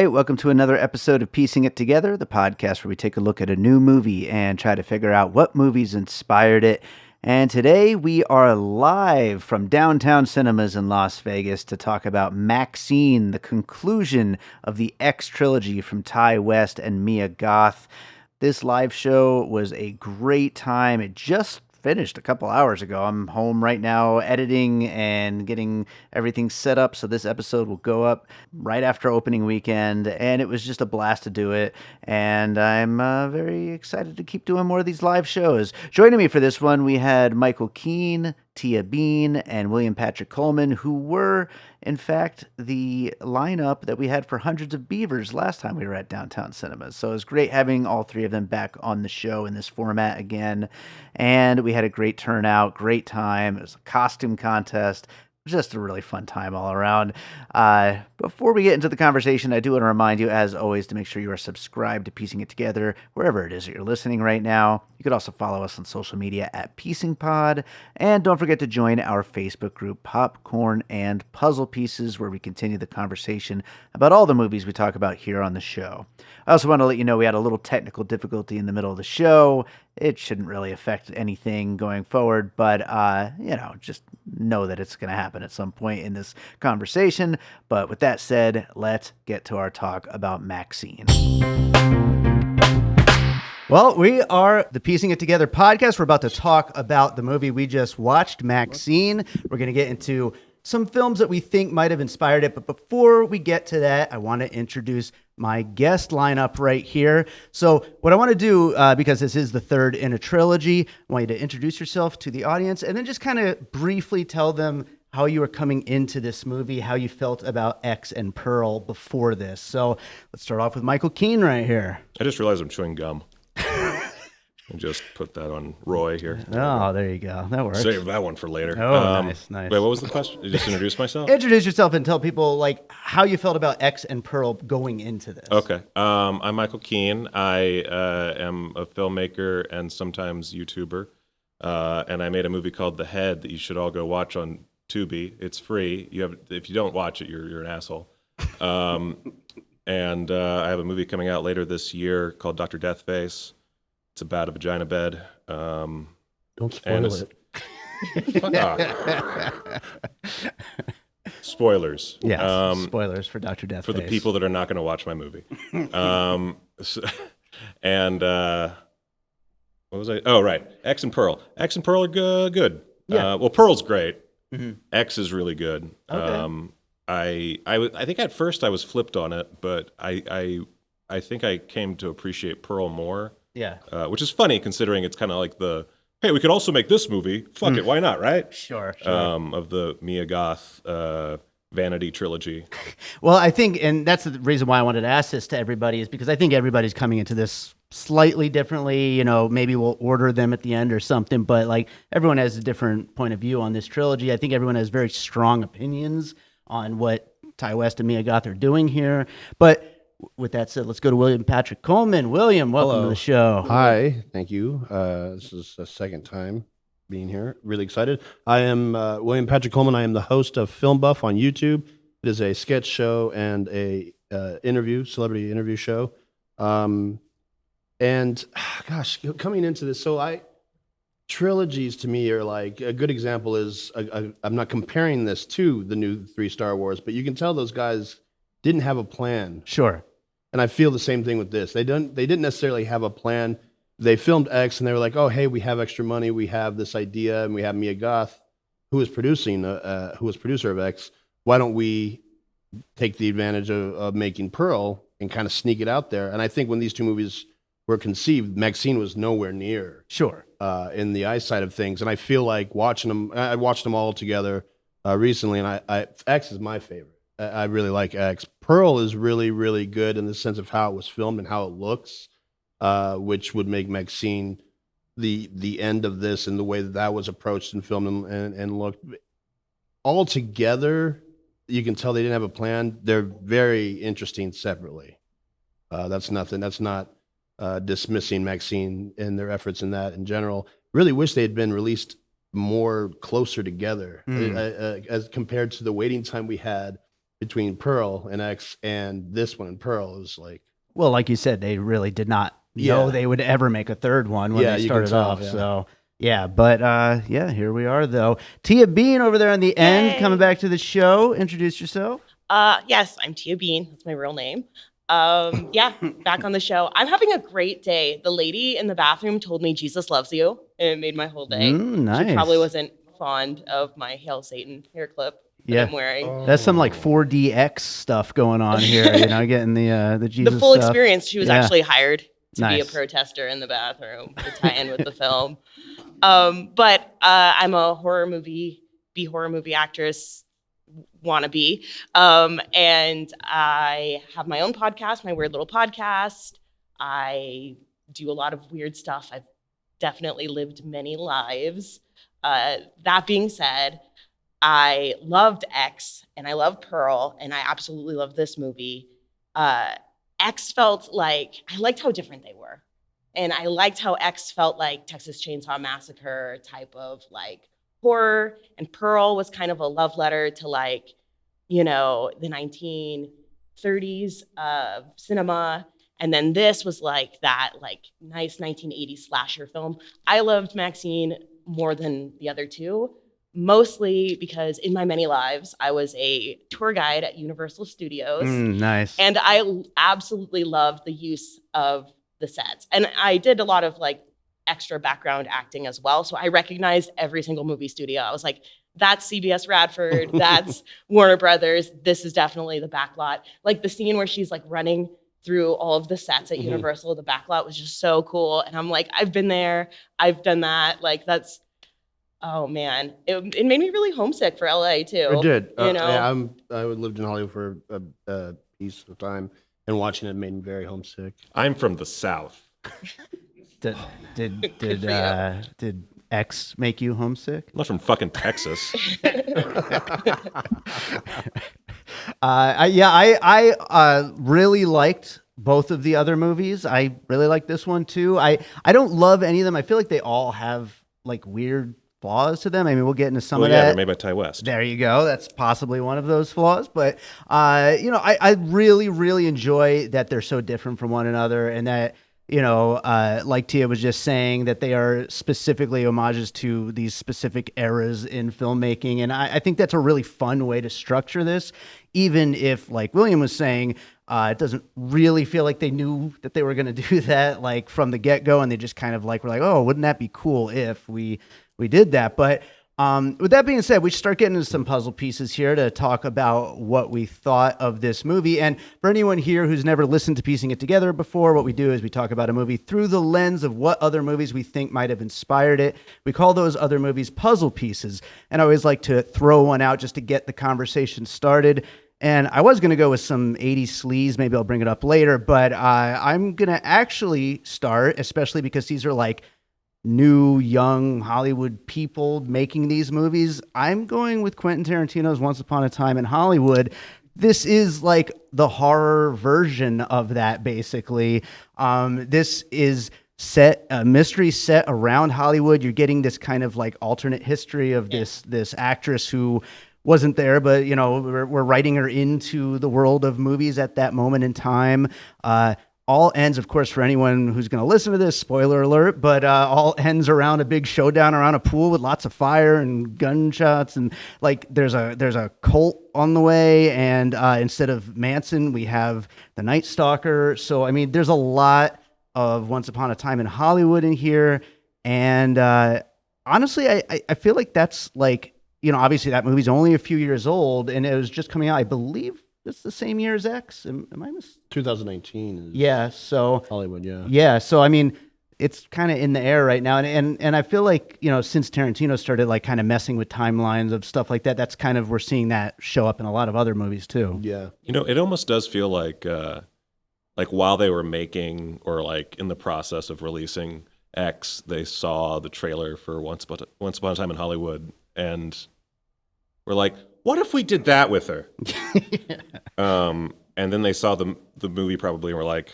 right, welcome to another episode of Piecing It Together, the podcast where we take a look at a new movie and try to figure out what movies inspired it. And today we are live from downtown cinemas in Las Vegas to talk about MaXXXine, the conclusion of the X trilogy from Ty West and Mia Goth. This live show was a great time. It just finished a couple hours ago. I'm home right now editing and getting everything set up, so this episode will go up right after opening weekend, and it was just a blast to do it, and I'm very excited to keep doing more of these live shows. Joining me for this one, we had Michael Keene, Tia Bean, and William-Patrick Coleman, who were, in fact, the lineup that we had for Hundreds of Beavers last time we were at Downtown Cinemas. So it was great having all three of them back on the show in this format again. And we had a great turnout, great time. It was a costume contest. Just a really fun time all around. Before we get into the conversation, I do want to remind you, as always, to make sure you are subscribed to Piecing It Together, wherever it is that you're listening right now. You could also follow us on social media at PiecingPod. And don't forget to join our Facebook group, Popcorn and Puzzle Pieces, where we continue the conversation about all the movies we talk about here on the show. I also want to let you know we had a little technical difficulty in the middle of the show. It shouldn't really affect anything going forward, but, just know that it's going to happen at some point in this conversation. But with that said, let's get to our talk about MaXXXine. Well, we are the Piecing It Together podcast. We're about to talk about the movie we just watched, MaXXXine. We're going to get into some films that we think might have inspired it. But before we get to that, I want to introduce my guest lineup right here. So what I want to do, because this is the third in a trilogy, I want you to introduce yourself to the audience and then just kind of briefly tell them how you were coming into this movie, how you felt about X and Pearl before this. So let's start off with Michael Keene right here. I just realized I'm chewing gum. And just put that on Roy here. Oh, there you go. That works. Save that one for later. Oh, nice. Wait, what was the question? Just introduce myself? Introduce yourself and tell people how you felt about X and Pearl going into this. Okay. I'm Michael Keene. I am a filmmaker and sometimes YouTuber. And I made a movie called The Head that you should all go watch on Tubi. It's free. If you don't watch it, you're an asshole. And I have a movie coming out later this year called Dr. Deathface. It's about a vagina bed. Don't spoil it. Spoilers. Yes, spoilers for Dr. Deathface. For the people that are not going to watch my movie. What was I? Oh, right. X and Pearl. X and Pearl are good. Yeah. Well, Pearl's great. Mm-hmm. X is really good. Okay. I think at first I was flipped on it, but I think I came to appreciate Pearl more. Yeah. Which is funny considering it's kind of like hey, we could also make this movie. Fuck it, why not, right? Sure. Of the Mia Goth Vanity trilogy. Well, I think, and that's the reason why I wanted to ask this to everybody, is because I think everybody's coming into this slightly differently. Maybe we'll order them at the end or something, but everyone has a different point of view on this trilogy. I think everyone has very strong opinions on what Ty West and Mia Goth are doing here. But with that said, let's go to William-Patrick Coleman. William, welcome Hello. to the show. Hi, thank you. This is the second time being here. Really excited. I am William-Patrick Coleman. I am the host of FilmBuff on YouTube. It is a sketch show and a celebrity interview show. Coming into this, trilogies to me are a good example is, I'm not comparing this to the new 3 Star Wars, but you can tell those guys didn't have a plan. Sure. And I feel the same thing with this. They didn't necessarily have a plan. They filmed X and they were like, oh, hey, we have extra money. We have this idea and we have Mia Goth, who was producer of X. Why don't we take the advantage of making Pearl and kind of sneak it out there? And I think when these two movies were conceived, MaXXXine was nowhere near Sure. In the eyesight of things. And I feel like watching them, I watched them all together recently, and X is my favorite. I really like X. Pearl is really, really good in the sense of how it was filmed and how it looks, which would make MaXXXine the end of this and the way that was approached and filmed and looked. All together, you can tell they didn't have a plan. They're very interesting separately. That's not dismissing MaXXXine and their efforts in that in general. Really wish they had been released more closer together as compared to the waiting time we had between Pearl and X and this one and Pearl is like, Well, like you said, they really did not know they would ever make a third one when Yeah, they you can started tell, off. yeah. So yeah, but yeah, here we are though. Tia Bean over there on the end, Yay. coming back to the show. Introduce yourself. Yes, I'm Tia Bean. That's my real name. Yeah, back on the show. I'm having a great day. The lady in the bathroom told me Jesus loves you, and it made my whole day. Nice. She probably wasn't fond of my Hail Satan hair clip that Yeah. I'm wearing. That's some like 4DX stuff going on here. You know, getting the Jesus The full stuff. experience. She was Yeah. actually hired to be a Nice. protester in the bathroom to tie in with the film. But I'm a horror movie actress wannabe. And I have my own podcast, my weird little podcast. I do a lot of weird stuff. I've definitely lived many lives. That being said, I loved X and I love Pearl and I absolutely love this movie. X felt like, I liked how different they were. And I liked how X felt like Texas Chainsaw Massacre type of like horror. And Pearl was kind of a love letter to like, you know, the 1930s cinema. And then this was like that like nice 1980s slasher film. I loved MaXXXine more than the other two, mostly because in my many lives, I was a tour guide at Universal Studios. Nice. And I absolutely loved the use of the sets. And I did a lot of like extra background acting as well. So I recognized every single movie studio. I was like, that's CBS Radford, that's Warner Brothers. This is definitely the backlot. Like the scene where she's like running through all of the sets at Universal, the backlot was just so cool. And I'm like, I've been there, I've done that. Like that's, oh man, it made me really homesick for LA too. it did. You know? Yeah, I lived in Hollywood for a piece of time, and watching it made me very homesick. I'm from the South. Did X make you homesick? I'm not from fucking Texas. I really liked both of the other movies. I really like this one too. I don't love any of them. I feel like they all have like weird flaws to them. I mean, we'll get into some of yeah, that. they're made by Ty West. There you go. That's possibly one of those flaws. But, you know, I really, really enjoy that they're so different from one another and that, you know, like Tia was just saying, that they are specifically homages to these specific eras in filmmaking. And I think that's a really fun way to structure this, even if, like William was saying, it doesn't really feel like they knew that they were going to do that, like from the get-go. And they just kind of like, were like, oh, wouldn't that be cool if we did that? But with that being said, we should start getting into some puzzle pieces here to talk about what we thought of this movie. And for anyone here who's never listened to Piecing It Together before, what we do is we talk about a movie through the lens of what other movies we think might have inspired it. We call those other movies puzzle pieces. And I always like to throw one out just to get the conversation started. And I was going to go with some 80s sleaze. Maybe I'll bring it up later. But I'm going to actually start, especially because these are like new, young Hollywood people making these movies. I'm going with Quentin Tarantino's Once Upon a Time in Hollywood. This is like the horror version of that, basically. This is a mystery set around Hollywood. You're getting this kind of like alternate history of this actress who wasn't there, but you know, we're writing her into the world of movies at that moment in time. All ends, of course, for anyone who's going to listen to this, spoiler alert, but all ends around a big showdown around a pool with lots of fire and gunshots, and like there's a cult on the way, and instead of Manson, we have the Night Stalker. So I mean, there's a lot of Once Upon a Time in Hollywood in here, and honestly, I feel like that's like, you know, obviously that movie's only a few years old, and it was just coming out, I believe. It's the same year as X. Am I 2019 is yeah, so Hollywood, yeah. Yeah, so I mean, it's kind of in the air right now, and I feel like, you know, since Tarantino started like kind of messing with timelines of stuff like that, that's kind of, we're seeing that show up in a lot of other movies too. Yeah. You know, it almost does feel like while they were making or like in the process of releasing X, they saw the trailer for Once Upon a Time in Hollywood and were like, what if we did that with her? And then they saw the movie probably and were like,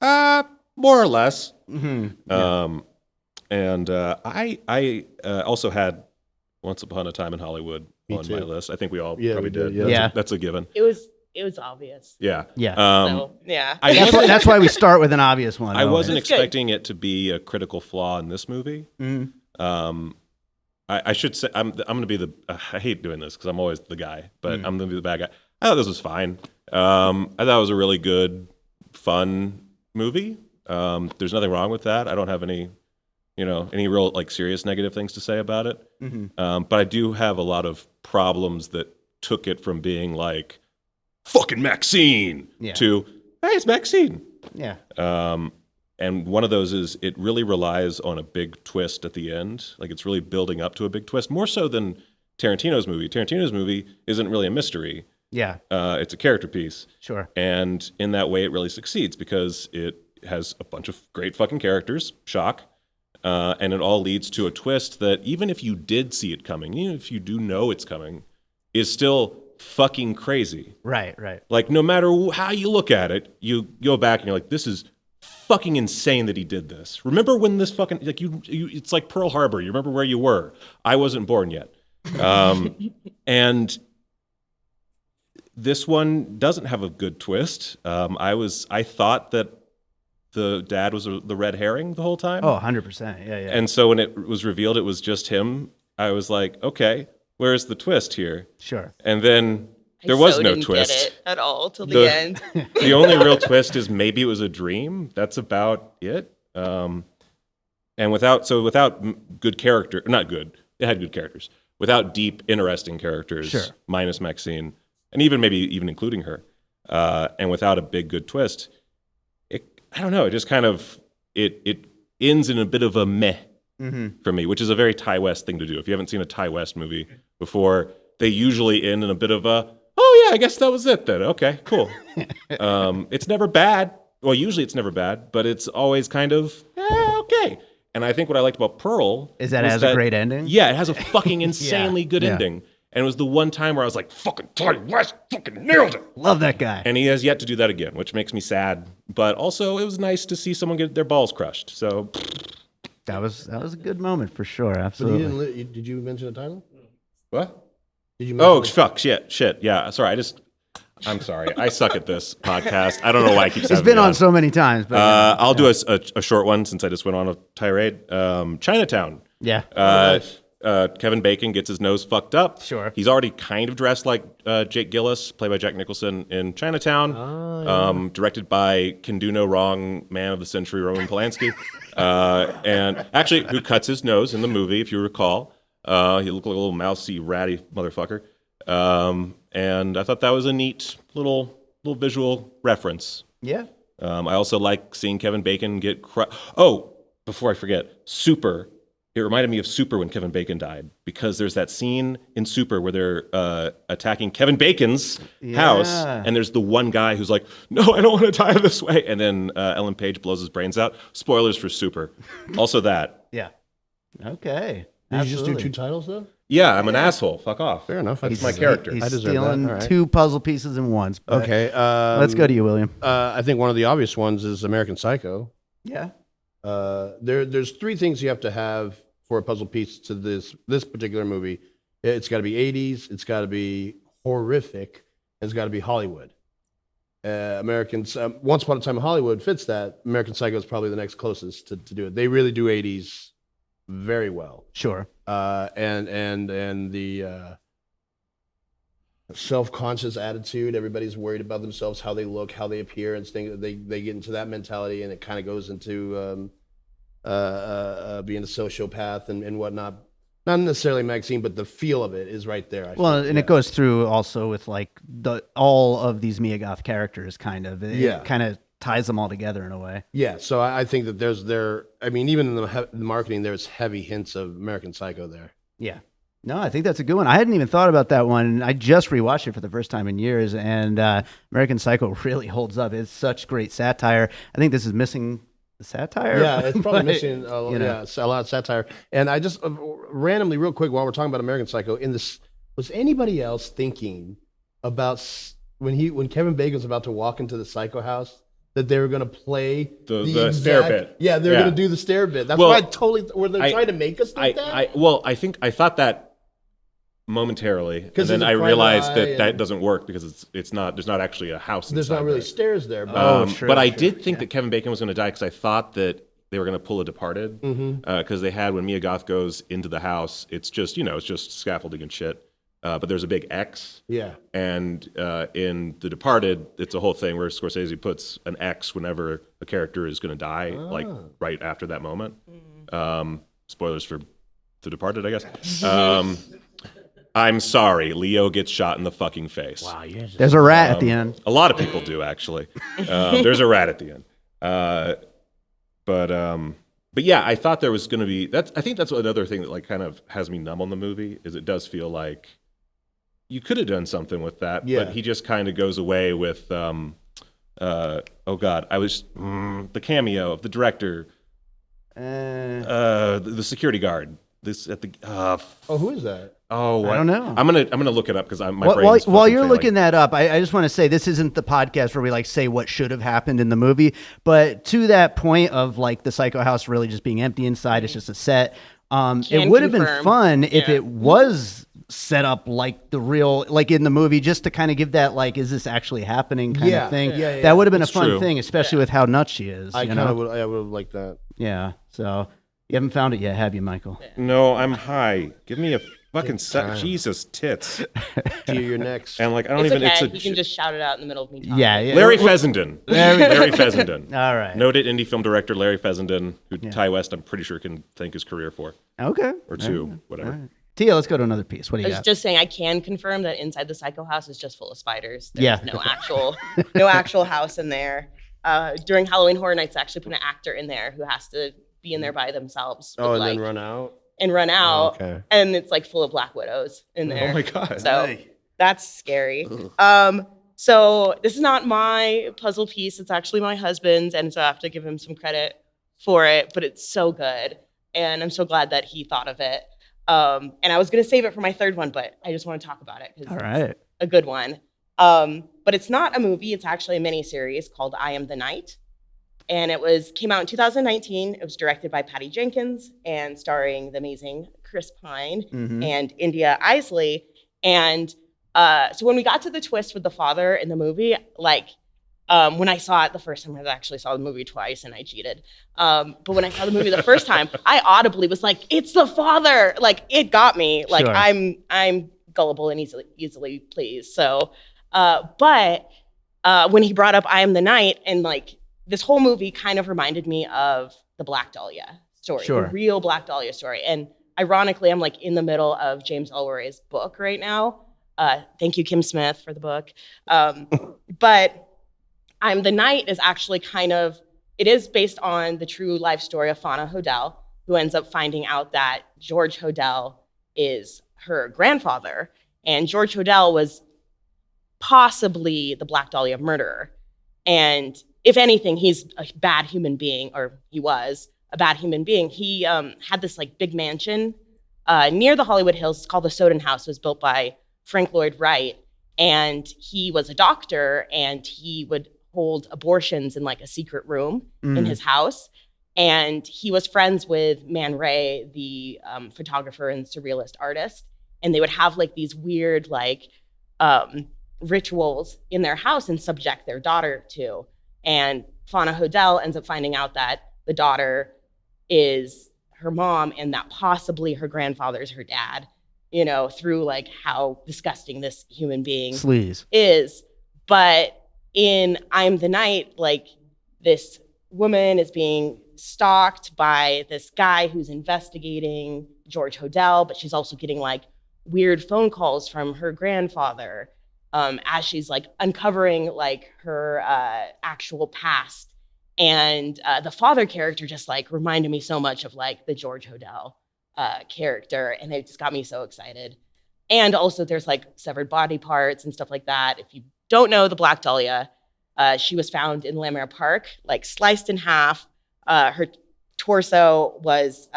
more or less. Mm-hmm. And I also had Once Upon a Time in Hollywood Me on too. my list. I think we all Yeah, probably we did, did. yeah. That's a given. It was obvious. Yeah. Yeah. So yeah. I That's, wasn't- that's why we start with an obvious one. I wasn't It's good. expecting it to be a critical flaw in this movie. Mhm. I should say I'm going to be the. I hate doing this because I'm always the guy, but I'm going to be the bad guy. I thought this was fine. I thought it was a really good, fun movie. There's nothing wrong with that. I don't have any real like serious negative things to say about it. But I do have a lot of problems that took it from being like fucking MaXXXine to hey, it's MaXXXine. Yeah. And one of those is it really relies on a big twist at the end. Like it's really building up to a big twist, more so than Tarantino's movie. Tarantino's movie isn't really a mystery. Yeah. It's a character piece. Sure. And in that way, it really succeeds because it has a bunch of great fucking characters, shock, and it all leads to a twist that even if you did see it coming, even if you do know it's coming, is still fucking crazy. Right. Like no matter how you look at it, you go back and you're like, this is fucking insane that he did this. Remember when this fucking like you it's like Pearl Harbor. You remember where you were. I wasn't born yet. And this one doesn't have a good twist. I thought that the dad was the red herring the whole time. Oh, 100%. Yeah. And so when it was revealed it was just him, I was like, okay, where's the twist here? Sure. And then there I was so no didn't twist. Get it at all till the end. The only real twist is maybe it was a dream. That's about it. And without good character, not good. It had good characters. Without deep, interesting characters, Sure. minus MaXXXine, and even including her, and without a big good twist, I don't know. It just kind of it ends in a bit of a meh for me, which is a very Ty West thing to do. If you haven't seen a Ty West movie before, they usually end in a bit of a, oh yeah, I guess that was it then. Okay, cool. It's never bad. Well, usually it's never bad, but it's always kind of, okay. And I think what I liked about Pearl Is that it was has a great ending? Yeah, it has a fucking insanely good yeah. ending. And it was the one time where I was like, fucking Ty West fucking nailed it. Love that guy. And he has yet to do that again, which makes me sad. But also, it was nice to see someone get their balls crushed. So That was a good moment for sure. But Absolutely. did you mention a title? what? Did you mention Oh, fuck, shit. Yeah, sorry. I'm sorry. I suck at this podcast. I don't know why I keep saying It's been on so many times, but I'll do a short one since I just went on a tirade. Chinatown. yeah. Nice. Kevin Bacon gets his nose fucked up. Sure. He's already kind of dressed like Jake Gillis, played by Jack Nicholson in Chinatown, directed by Can Do No Wrong Man of the Century, Roman Polanski, and actually who cuts his nose in the movie, if you recall. He looked like a little mousy, ratty motherfucker. And I thought that was a neat little visual reference. Yeah. I also like seeing Kevin Bacon get Oh, before I forget, Super. It reminded me of Super when Kevin Bacon died, because there's that scene in Super where they're attacking Kevin Bacon's house, and there's the one guy who's like, no, I don't want to die this way. And then Ellen Page blows his brains out. Spoilers for Super. Also that. Yeah. Okay. Did you just do Absolutely. 2 titles though? Yeah, I'm an asshole. Fuck off. Fair enough. That's my character. He's I deserve stealing that. All right. 2 puzzle pieces in once. but Okay. Let's go to you, William. I think one of the obvious ones is American Psycho. Yeah. There's 3 things you have to have for a puzzle piece to this particular movie. It's got to be 80s, it's got to be horrific, and it's got to be Hollywood. Once Upon a Time in Hollywood fits that. American Psycho is probably the next closest to do it. They really do 80s very well. Sure. And the self-conscious attitude. Everybody's worried about themselves, how they look, how they appear, and things. They get into that mentality, and it kind of goes into being a sociopath and whatnot. Not necessarily MaXXXine, but the feel of it is right there. I Well, think. and it goes through also with like all of these Mia Goth characters, kind of. It kind of ties them all together in a way. Yeah, so I think that I mean, even in the marketing, there's heavy hints of American Psycho there. Yeah. No, I think that's a good one. I hadn't even thought about that one. I just rewatched it for the first time in years, and American Psycho really holds up. It's such great satire. I think this is missing the satire. Yeah, it's probably but, missing a lot of satire. And I just randomly, real quick, while we're talking about American Psycho, was anybody else thinking about when Kevin Bacon's about to walk into the Psycho house that they were going to play the stair bit? Yeah, they're going to do the stair bit. That's why I totally were they trying to make us think that? I thought that momentarily, and there's then a I private realized eye that and- doesn't work because it's not there's not actually a house. There's inside not really there. stairs there. But, But I did think that Kevin Bacon was going to die because I thought that they were going to pull a Departed because they had when Mia Goth goes into the house, it's just it's just scaffolding and shit. But there's a big X. yeah. And in The Departed, it's a whole thing where Scorsese puts an X whenever a character is going to die, like right after that moment. Spoilers for The Departed, I guess. I'm sorry, Leo gets shot in the fucking face. Wow, There's a rat at the end. A lot of people do, actually. There's a rat at the end. But yeah, I thought there was going to be. I think that's another thing that like kind of has me numb on the movie is it does feel like you could have done something with that, Yeah. but he just kind of goes away with. Oh God, the cameo of the director, the security guard. This at the. who is that? Oh, I don't know. I'm gonna look it up because my brain While is fucking you're failing. looking that up, I just want to say this isn't the podcast where we like say what should have happened in the movie, but to that point of like the Psycho House really just being empty inside, it's just a set. It would have been confirm. fun if Yeah. it was set up like the real, like in the movie, just to kind of give that like, is this actually happening kind Yeah. of thing. Yeah. That would have been That's a fun true. thing, especially with how nuts she is. I you kind know? of would. I would have liked that. Yeah. So you haven't found it yet, have you, Michael? No, I'm high. Give me a fucking set. Jesus tits. You're next. And like I don't It's even. okay. It's You can just shout it out in the middle of me talking. Yeah. Larry Fessenden. Larry Fessenden. All right. Noted indie film director Larry Fessenden, who Ty West, I'm pretty sure, can thank his career for. Okay. Or two, whatever. All right. Tia, let's go to another piece. What do I you was got? just saying I can confirm that inside the Psycho House is just full of spiders. There's Yeah. no actual house in there. During Halloween Horror Nights, I actually put an actor in there who has to be in there by themselves. and with, then like, run out. and run out. Okay. And it's like full of black widows in there. Oh my God. So that's scary. So this is not my puzzle piece. It's actually my husband's. And so I have to give him some credit for it, but it's so good. And I'm so glad that he thought of it. And I was going to save it for my third one, but I just want to talk about it because All right. a good one. But it's not a movie. It's actually a miniseries called I Am the Night. And it came out in 2019. It was directed by Patty Jenkins and starring the amazing Chris Pine and India Isley. And so when we got to the twist with the father in the movie, like when I saw it the first time, I actually saw the movie twice and I cheated. But when I saw the movie the first time, I audibly was like, "It's the father!" Like it got me. Like Sure. I'm gullible and easily pleased. So, but when he brought up I Am the Night, and like this whole movie kind of reminded me of the Black Dahlia story, Sure. the real Black Dahlia story. And ironically, I'm like in the middle of James Ellroy's book right now. Thank you, Kim Smith, for the book. But I'm the Night is actually it is based on the true life story of Fauna Hodel, who ends up finding out that George Hodel is her grandfather. And George Hodel was possibly the Black Dahlia murderer. And if anything, he's a bad human being, or he was a bad human being. He had this like big mansion near the Hollywood Hills. It's called the Soden House. It was built by Frank Lloyd Wright. And he was a doctor, and he would hold abortions in like a secret room in his house. And he was friends with Man Ray, the photographer and surrealist artist. And they would have like these weird like rituals in their house and subject their daughter to. And Fauna Hodel ends up finding out that the daughter is her mom and that possibly her grandfather's her dad, through like how disgusting this human being Sleaze. is. But in I'm the Night, like this woman is being stalked by this guy who's investigating George Hodel, but she's also getting like weird phone calls from her grandfather as she's like uncovering like her actual past. And the father character just like reminded me so much of like the George Hodel character, and it just got me so excited. And also there's like severed body parts and stuff like that. If you don't know the Black Dahlia, she was found in Lamar Park, like sliced in half. Her torso was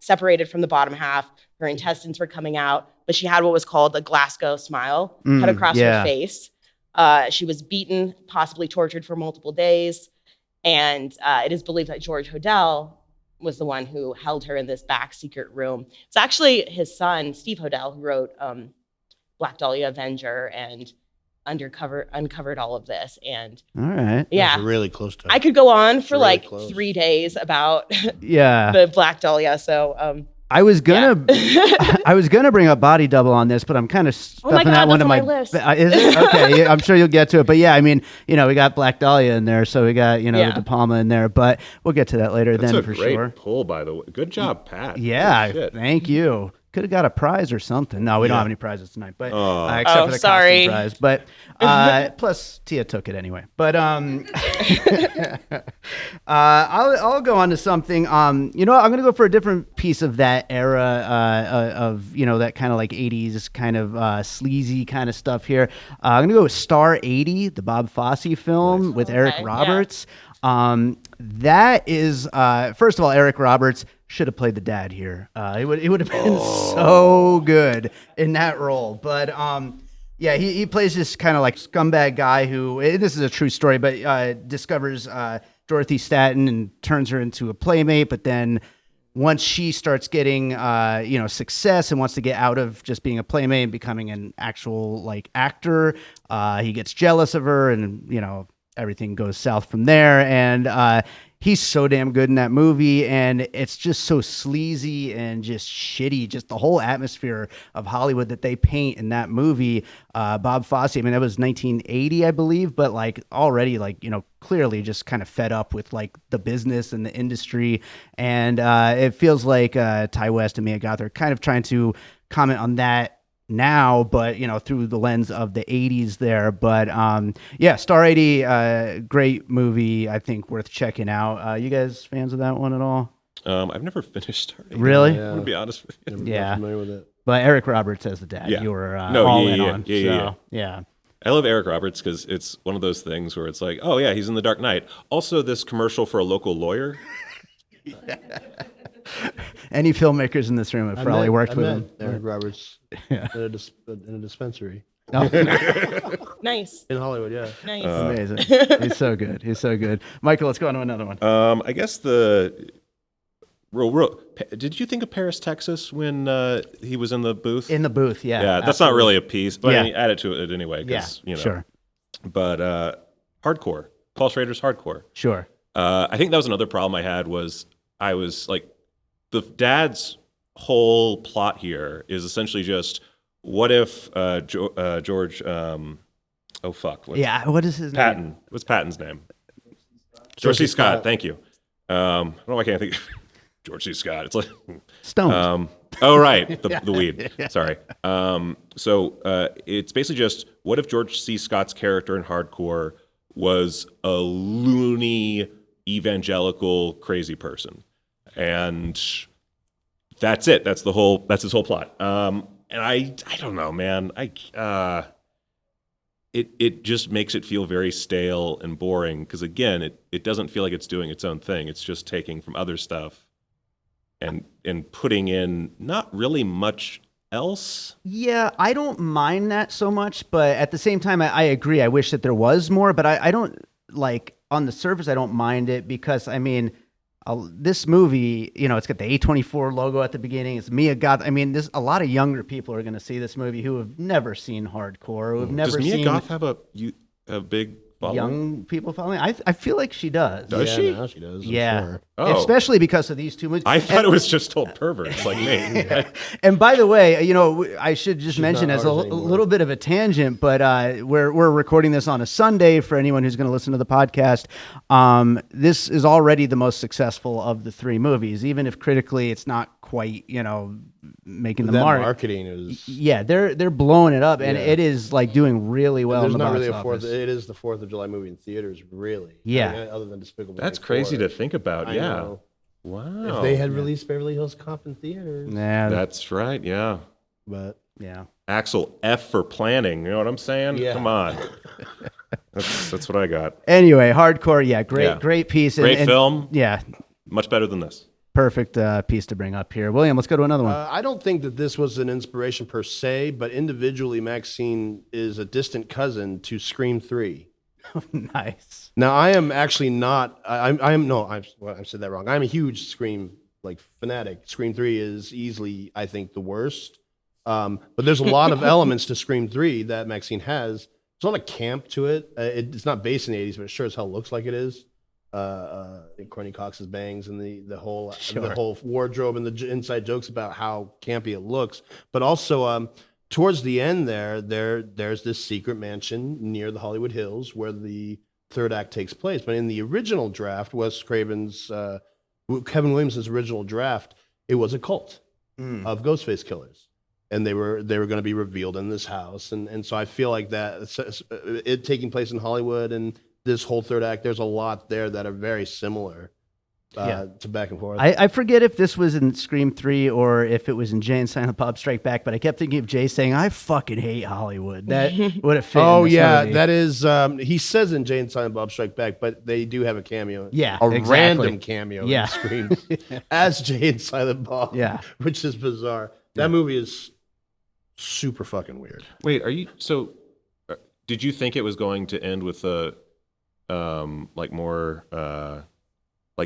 separated from the bottom half. Her intestines were coming out, but she had what was called a Glasgow smile cut across her face. She was beaten, possibly tortured for multiple days. And it is believed that George Hodel was the one who held her in this back secret room. It's actually his son, Steve Hodel, who wrote Black Dahlia Avenger and uncovered all of this. And All right. yeah, That's really close to. I could go on for Really like close. 3 days about Yeah. the Black Dahlia. So I was gonna, I was gonna bring up Body Double on this, but I'm kind of stuffing God, that one that's to on my my list. Is it? Okay, yeah, I'm sure you'll get to it. But yeah, I mean, we got Black Dahlia in there, so we got Yeah. the De Palma in there, but we'll get to that later. That's then a for great sure. pull, by the way. Good job, Pat. Yeah, Holy shit. thank you. Could have got a prize or something. No, we don't have any prizes tonight, but except Oh, for the sorry. costume prize. But plus Tia took it anyway. But I'll go on to something. I'm gonna go for a different piece of that era of that kind of like 80s kind of sleazy kind of stuff here. I'm gonna go with Star 80, the Bob Fosse film with Eric yeah. Roberts. That is first of all, Eric Roberts should have played the dad here. It would have been so good in that role. But yeah, he plays this kind of like scumbag guy who, this is a true story, but discovers Dorothy Staten and turns her into a playmate. But then once she starts getting success and wants to get out of just being a playmate and becoming an actual like actor, he gets jealous of her, and everything goes south from there. And he's so damn good in that movie, and it's just so sleazy and just shitty. Just the whole atmosphere of Hollywood that they paint in that movie. Bob Fosse, I mean, that was 1980, I believe, but like already, like clearly just kind of fed up with like the business and the industry, and it feels like Ty West and Mia Goth are kind of trying to comment on that now, but through the lens of the 80s there. But yeah, Star 80, great movie, I think worth checking out. You guys fans of that one at all? I've never finished Star 80. Really? I'm gonna be honest with you. I'm Yeah. not familiar with it. But Eric Roberts as the dad, Yeah. you were No, all yeah, in yeah, on. yeah. Yeah. I love Eric Roberts because it's one of those things where it's like, oh yeah, he's in The Dark Knight. Also, this commercial for a local lawyer. Any filmmakers in this room have probably worked with him. Eric Roberts Yeah. in a dispensary Oh, nice. in Hollywood. Yeah. Nice. amazing. He's so good. He's so good. Michael, let's go on to another one. I guess did you think of Paris, Texas when he was in the booth? In the booth, yeah. Yeah, that's not really a piece, but Yeah. I mean, add it to it anyway. Yeah, 'Cause, sure. But Hardcore, Paul Schrader's Hardcore. Sure. I think that was another problem I had was I was like, the dad's whole plot here is essentially just, what if George, oh fuck, Yeah, what is his name? Patton. What's Patton's name? George C. Scott. Thank you. I don't know why I can't think. George C. Scott. It's like Stone. oh right, the weed. Sorry. So it's basically just, what if George C. Scott's character in Hardcore was a loony evangelical crazy person, and that's it. That's his whole plot. And I don't know, man. It just makes it feel very stale and boring because, again, it doesn't feel like it's doing its own thing. It's just taking from other stuff and putting in not really much else. Yeah, I don't mind that so much, but at the same time, I agree. I wish that there was more, but I don't, like, on the surface, I don't mind it because, I mean, this movie, it's got the A24 logo at the beginning. It's Mia Goth. I mean, a lot of younger people are going to see this movie who have never seen Hardcore, who have never Does seen Mia Goth have a big following? young people following. I feel like she does. Does Yeah, she? now she does. I'm Yeah. sure. Oh. Especially because of these two movies. I thought it was just told perverts like me. And by the way, I should just mention not as a ours anymore. little bit of a tangent, but we're recording this on a Sunday for anyone who's going to listen to the podcast. This is already the most successful of the three movies, even if critically it's not quite, making the That mark. marketing is. Yeah, they're blowing it up, and Yeah. it is like doing really well in There's the not box really a office. It is the 4th of July movie in theaters, really. Yeah. I mean, other than Despicable That's Me crazy 4. to think about. I Yeah. know. Wow. If they had released Beverly Hills Cop in theaters. Yeah, That's right. Yeah. But yeah. Axel F for planning. You know what I'm saying? Yeah. Come on. That's what I got. Anyway, Hardcore, yeah, great Yeah. great piece. Great film. Yeah, Much better than this. perfect piece to bring up here. William, let's go to another one. I don't think that this was an inspiration per se, but individually, MaXXXine is a distant cousin to Scream 3. Nice. Now, I am actually not. I said that wrong. I'm a huge Scream fanatic. Scream 3 is easily, I think, the worst. But there's a lot of elements to Scream 3 that MaXXXine has. There's a lot of camp to it. It's not based in the 80s, but it sure as hell looks like it is. Courtney Cox's bangs and the whole wardrobe and the inside jokes about how campy it looks. But also, towards the end there's this secret mansion near the Hollywood Hills where the third act takes place. But in the original draft, Kevin Williamson's original draft, it was a cult of Ghostface killers. And they were going to be revealed in this house. And so I feel like that it taking place in Hollywood and this whole third act, there's a lot there that are very similar to back and forth. I forget if this was in Scream 3 or if it was in Jay and Silent Bob Strike Back, but I kept thinking of Jay saying, I fucking hate Hollywood. That would have fit. Oh, in this yeah. movie. That is, he says in Jay and Silent Bob Strike Back, but they do have a cameo. Yeah, A exactly. random cameo Yeah. in Scream as Jay and Silent Bob, which is bizarre. That movie is super fucking weird. Wait, did you think it was going to end with a more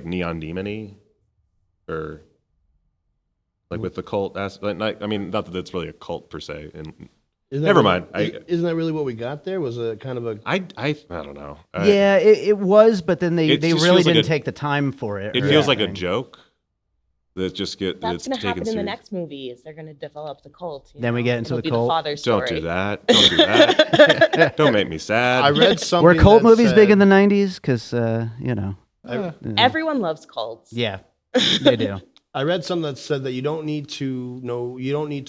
neon demon-y, or with the cult aspect? I mean, not that it's really a cult per se. And never mind. Isn't that really what we got there? Was a kind of a I don't know. Yeah, it was, but then they really didn't take the time for it. It feels like a joke that just That's going to happen in the serious. next movie. Is they're going to develop the cult? Then we get into It'll the be cult. The father's story. Don't do that. Don't do that. Don't make me sad. I read something. Were cult that movies said- big in the 90s? Because, Everyone loves cults. Yeah, they do. I read something that said that you don't need to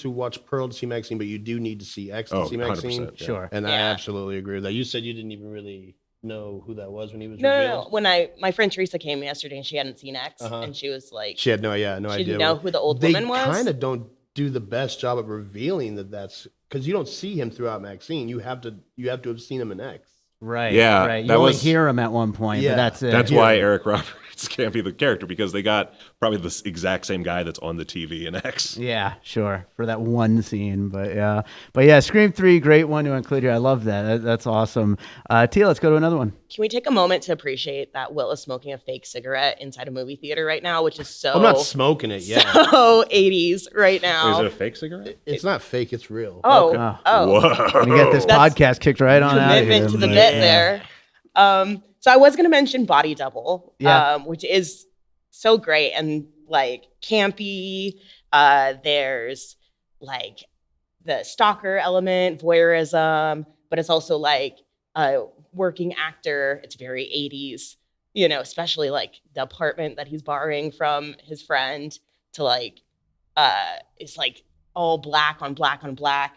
watch Pearl to see MaXXXine, but you do need to see X to see MaXXXine. 100%, yeah. Sure. And I Yeah. absolutely agree with that. You said you didn't even really know who that was when he was No. revealed. When my friend Teresa came yesterday and she hadn't seen X, and she was like, She had no she idea. didn't know who the old They woman was. kind of don't do the best job of revealing that's because you don't see him throughout MaXXXine. You have to have seen him in X. Right. Yeah, Right. You that only was- hear him at one point, Yeah. but that's it. That's why Eric Roberts can't be the character, because they got probably the exact same guy that's on the TV in X. Yeah, sure. For that one scene. But yeah, Scream 3, great one to include here. I love that. That's awesome. Tia, let's go to another one. Can we take a moment to appreciate that Will is smoking a fake cigarette inside a movie theater right now, which is so I'm not smoking it yet. so 80s right Wait, now. is it a fake cigarette? It's not fake. It's real. Oh, Okay. oh. Whoa. We get this That's podcast kicked right on out of here. Commitment to the but- bit there. So I was going to mention Body Double, Yeah. which is so great and like campy. There's like the stalker element, voyeurism, but it's also like a working actor. It's very 80s, especially like the apartment that he's borrowing from his friend to like, it's like all black on black on black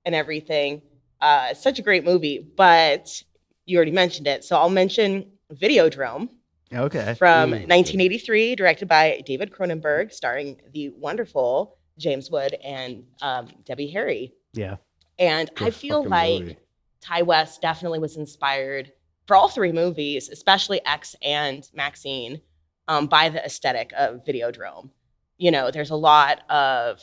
and everything. It's such a great movie, but you already mentioned it. So I'll mention Videodrome Okay. from 1983, directed by David Cronenberg, starring the wonderful James Wood and Debbie Harry. Yeah. And I feel like Ty West definitely was inspired for all three movies, especially X and MaXXXine, by the aesthetic of Videodrome. There's a lot of,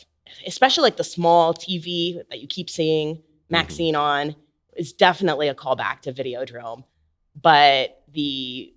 especially like the small TV that you keep seeing MaXXXine on, is definitely a callback to Videodrome. But the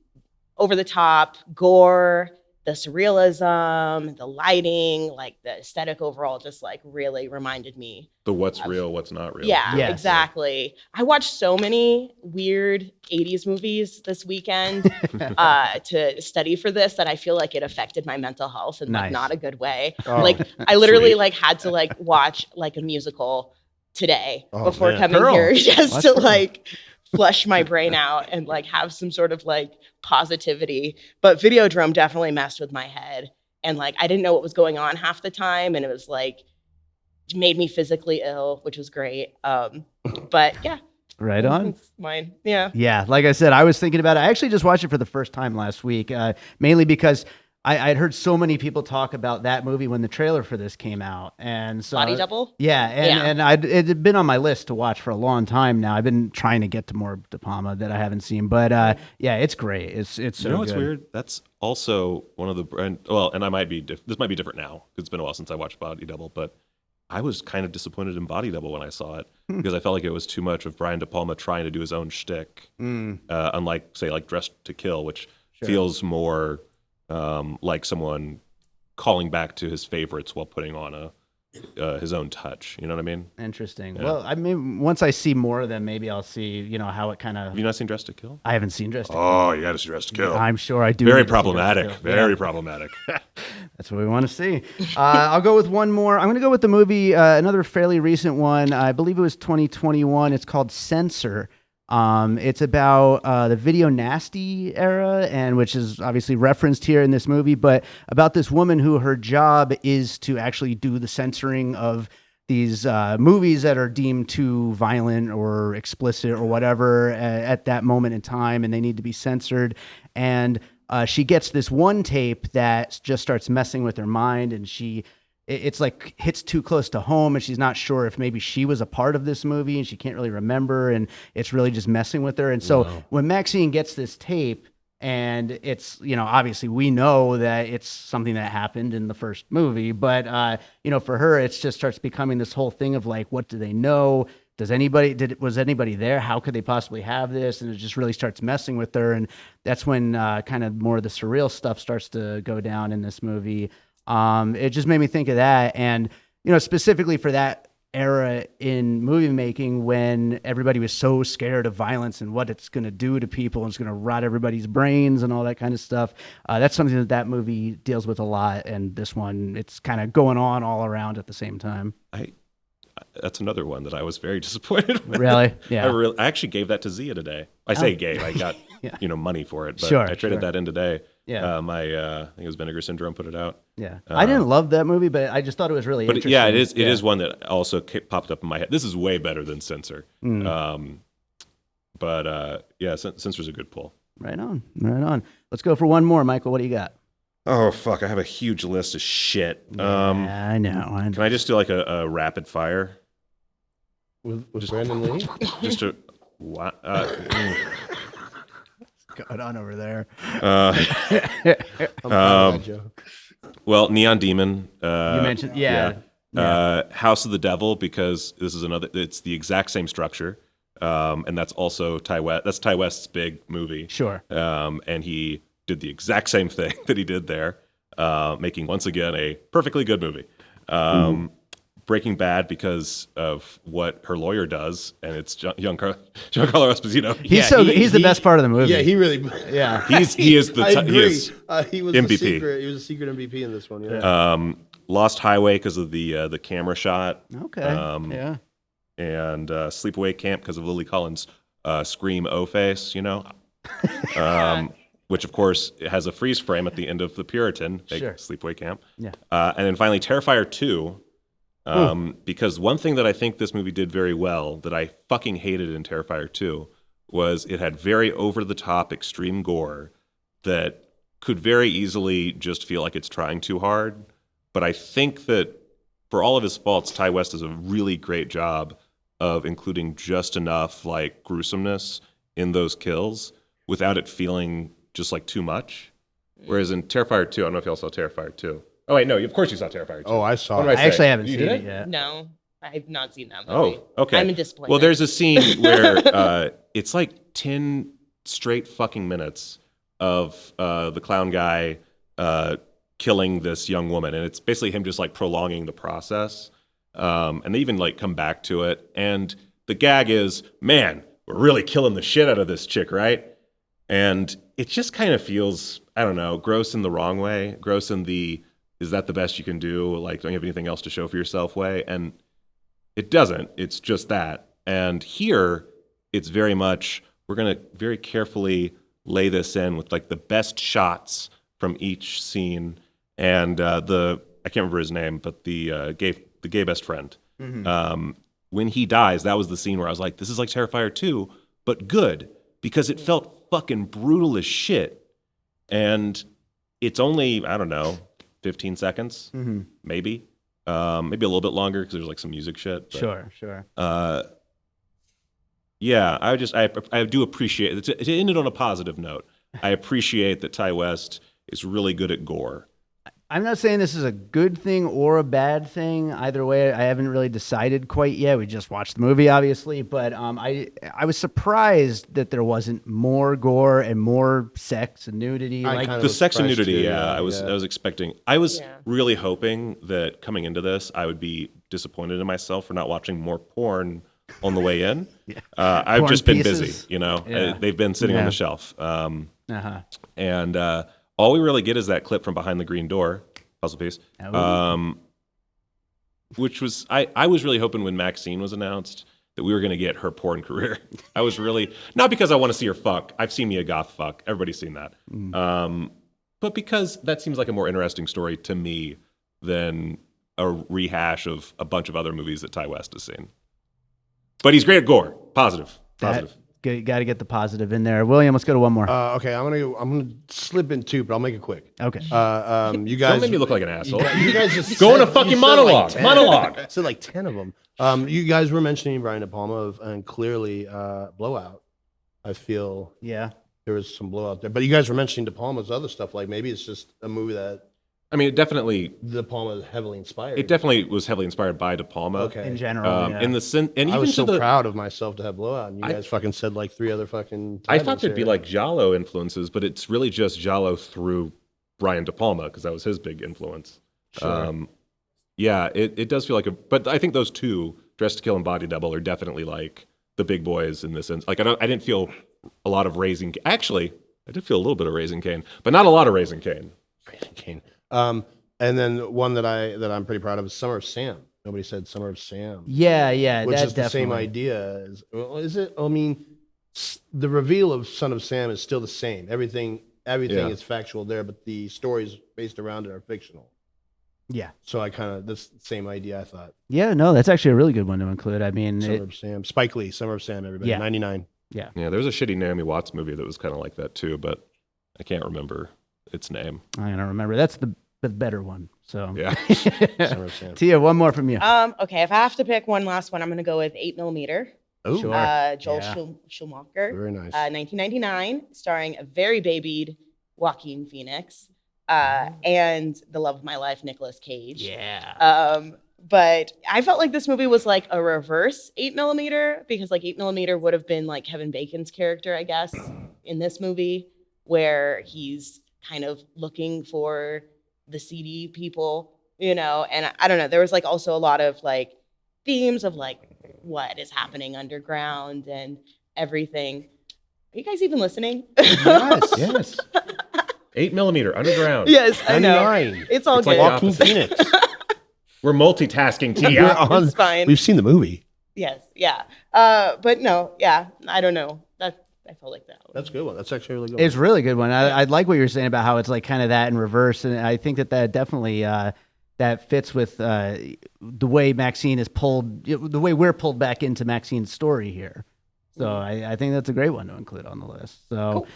over-the-top gore, the surrealism, the lighting, like the aesthetic overall just like really reminded me. The what's real, what's not real. Yeah, Yes. exactly. I watched so many weird 80s movies this weekend to study for this that I feel like it affected my mental health in like Nice. not a good way. Oh, Like I literally sweet. like had to like watch like a musical today Oh, before man. coming Pearl. here just Watch to Pearl. like flush my brain out and like have some sort of like positivity. But Videodrome definitely messed with my head. And like I didn't know what was going on half the time. And it was like made me physically ill, which was great. But yeah. Right on. It's mine. Yeah. Yeah, like I said, I was thinking about it. I actually just watched it for the first time last week, mainly because I'd heard so many people talk about that movie when the trailer for this came out, and so Body Double. Yeah, and Yeah. it had been on my list to watch for a long time now. I've been trying to get to more De Palma that I haven't seen, but yeah, it's great. It's so You know what's good. weird? That's also one of the and I might be this might be different now because it's been a while since I watched Body Double, but I was kind of disappointed in Body Double when I saw it because I felt like it was too much of Brian De Palma trying to do his own shtick, unlike say like Dressed to Kill, which feels more like someone calling back to his favorites while putting on his own touch. You know what I mean? Interesting. Yeah. Well, I mean, once I see more of them, maybe I'll see, how it kind of. Have you not seen Dressed to Kill? I haven't seen Dressed to Kill. Oh, you got to see Dressed to Kill. I'm sure I do. Very need to see Dressed to problematic. Kill. Very problematic. That's what we want to see. I'll go with one more. I'm going to go with the movie, another fairly recent one. I believe it was 2021. It's called Censor. It's about the video nasty era, and which is obviously referenced here in this movie, but about this woman who her job is to actually do the censoring of these movies that are deemed too violent or explicit or whatever at that moment in time, and they need to be censored. And she gets this one tape that just starts messing with her mind, and it's like hits too close to home, and she's not sure if maybe she was a part of this movie, and she can't really remember, and it's really just messing with her. And so when MaXXXine gets this tape, and it's, obviously we know that it's something that happened in the first movie, but, for her, it just starts becoming this whole thing of like, what do they know? Was anybody there? How could they possibly have this? And it just really starts messing with her. And that's when kind of more of the surreal stuff starts to go down in this movie. It just made me think of that. And, specifically for that era in movie making, when everybody was so scared of violence and what it's going to do to people, and it's going to rot everybody's brains and all that kind of stuff. That's something that movie deals with a lot. And this one, it's kind of going on all around at the same time. That's another one that I was very disappointed with. Really? Yeah. I actually gave that to Zia today. I say gave. I got money for it, but I traded that in today. Yeah. I think it was Vinegar Syndrome put it out. Yeah. I didn't love that movie, but I just thought it was really interesting. Yeah, it is. It is one that also popped up in my head. This is way better than Censor. Censor's a good pull. Right on. Let's go for one more, Michael. What do you got? Oh fuck! I have a huge list of shit. I know. Can I just do like a rapid fire? With Brandon Lee? Just a what? What's going on over there? Well, Neon Demon. You mentioned, yeah. House of the Devil, because this is another. It's the exact same structure, and that's also Ty West. That's Ty West's big movie. Sure. And he did the exact same thing that he did there, making once again a perfectly good movie. Breaking Bad, because of what her lawyer does, and it's Giancarlo Esposito. He's the best part of the movie. Yeah, he really. Yeah, he is the. I agree. He is he was MVP. The secret. He was a secret MVP in this one. Yeah. Lost Highway because of the camera shot. Okay. Yeah. And Sleepaway Camp because of Lily Collins' scream O face. Which of course has a freeze frame at the end of The Puritan. Sure. Sleepaway Camp. Yeah. And then finally Terrifier 2. Because one thing that I think this movie did very well that I fucking hated in Terrifier 2 was it had very over-the-top extreme gore that could very easily just feel like it's trying too hard. But I think that for all of his faults, Ty West does a really great job of including just enough like gruesomeness in those kills without it feeling just like too much. Whereas in Terrifier 2, I don't know if y'all saw Terrifier 2. Oh wait, no, of course you saw Terrifier 2. Oh, I saw What it. did I actually haven't You seen did? it yet. No, I have not seen that movie. Oh, okay. I'm disappointed. Well, there's a scene where it's like 10 straight fucking minutes of the clown guy killing this young woman, and it's basically him just like prolonging the process. And they even like come back to it, and the gag is, man, we're really killing the shit out of this chick, right? And it just kind of feels, I don't know, gross in the wrong way, gross in the, is that the best you can do? Like, don't you have anything else to show for yourself way? And it doesn't. It's just that. And here, it's very much, we're going to very carefully lay this in with like the best shots from each scene. And I can't remember his name, but the gay best friend. Mm-hmm. When he dies, that was the scene where I was like, this is like Terrifier 2, but good, because it felt fucking brutal as shit. And it's only, I don't know, 15 seconds, maybe. Maybe a little bit longer because there's like some music shit. But, Sure. Yeah, I do appreciate, to end it on a positive note, I appreciate that Ty West is really good at gore. I'm not saying this is a good thing or a bad thing. Either way, I haven't really decided quite yet. We just watched the movie, obviously, but I was surprised that there wasn't more gore and more sex and nudity. The sex and nudity, too, I was expecting. I was really hoping that coming into this, I would be disappointed in myself for not watching more porn on the way in. I've Porn just been pieces. busy, you know. Yeah. They've been sitting on the shelf. And all we really get is that clip from behind the green door, puzzle piece. Which was, I was really hoping when MaXXXine was announced that we were going to get her porn career. I was really, not because I want to see her fuck. I've seen Mia Goth fuck. Everybody's seen that. But because that seems like a more interesting story to me than a rehash of a bunch of other movies that Ty West has seen. But he's great at gore. Positive. Got to get the positive in there. William, let's go to one more. Okay, I'm gonna slip in two, but I'll make it quick. Okay. You guys Don't make me look like an asshole. You guys just Go on a said- fucking you said monologue. Like Monologue. I said like 10 of them. You guys were mentioning Brian De Palma and clearly Blowout. I feel Yeah. there was some blowout there, but you guys were mentioning De Palma's other stuff. Like maybe it's just a movie that I mean, it definitely De Palma is heavily inspired. was heavily inspired by De Palma. Okay. In general. In the and I even was to so the, proud of myself to have Blowout, and you guys fucking said like 3 other fucking. I thought titles there'd be here. like Giallo influences, but it's really just Giallo through Brian De Palma because that was his big influence. Sure. Yeah, it does feel like but I think those two, Dress to Kill and Body Double, are definitely like the big boys in this sense. Like I didn't feel a lot of Raising. Actually, I did feel a little bit of Raising Cane, but not a lot of Raising Cane. Kane. And then one that I'm pretty proud of is Summer of Sam. Nobody said Summer of Sam. Yeah. Which That is the same definitely. idea. Is it? I mean, the reveal of Son of Sam is still the same. Everything Yeah. is factual there, but the stories based around it are fictional. Yeah. So I kind of this same idea. I thought Yeah, no, that's actually a really good one to include. I mean, Summer of Sam, Spike Lee, Summer of Sam. Everybody, Yeah. 99. Yeah, there was a shitty Naomi Watts movie that was kind of like that too, but I can't remember its name. I don't remember. That's the better one. So Yeah. Summer of Sam. Tia, one more from you. Okay, if I have to pick one last one, I'm going to go with 8mm. Oh, Sure. Joel Yeah. Schumacher. very nice. 1999, starring a very babied Joaquin Phoenix and the love of my life, Nicolas Cage. Yeah. But I felt like this movie was like a reverse 8mm because like 8mm would have been like Kevin Bacon's character, I guess, in this movie, where he's kind of looking for the seedy people, you know, and I don't know. There was like also a lot of like themes of like what is happening underground and everything. Are you guys even listening? Yes. 8mm underground. Yes, I know. 99. It's all It's like good. Joaquin opposite. Phoenix. We're multitasking, We're Tia. on- It's fine. We've seen the movie. Yes, yeah. But no, yeah, I don't know. I felt like that. That's a good one. That's actually a really good It's one. a really good one. I like what you're saying about how it's like kind of that in reverse, and I think that definitely that fits with the way MaXXXine is pulled, the way we're pulled back into MaXXXine's story here. So I think that's a great one to include on the list. So Cool.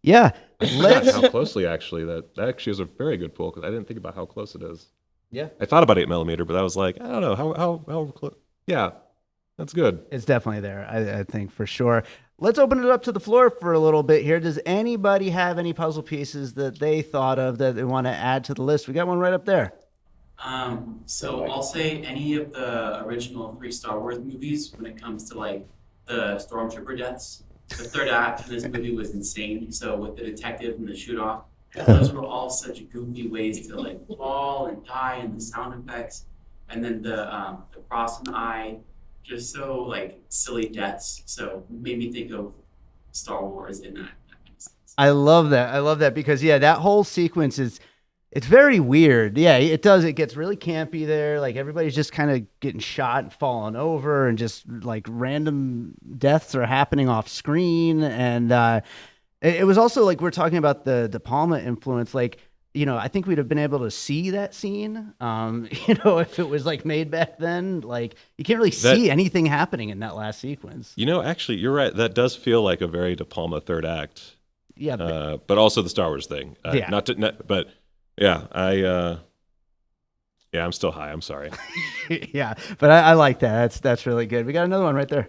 yeah, I forgot how closely actually that actually is a very good pull because I didn't think about how close it is. Yeah. I thought about 8mm, but I was like, I don't know how close. Yeah, that's good. it's definitely there. I think for sure. Let's open it up to the floor for a little bit here. Does anybody have any puzzle pieces that they thought of that they want to add to the list? We got one right up there. So I'll say any of the original 3 Star Wars movies when it comes to like the stormtrooper deaths. The third act in this movie was insane. So with the detective and the shoot off, those were all such goofy ways to like fall and die, and the sound effects, and then the cross in the eye, just so like silly deaths. So made me think of Star Wars in that kind of sense. I love that because yeah, that whole sequence it's very weird. Yeah, it does. It gets really campy there. Like everybody's just kind of getting shot and falling over, and just like random deaths are happening off screen. And it was also like we're talking about the De Palma influence. Like, you know, I think we'd have been able to see that scene. You know, if it was like made back then, like you can't really see anything happening in that last sequence. You know, actually, you're right. That does feel like a very De Palma third act. Yeah, But also the Star Wars thing. Yeah. But yeah, I'm still high. I'm sorry. yeah, but I like that. That's really good. We got another one right there.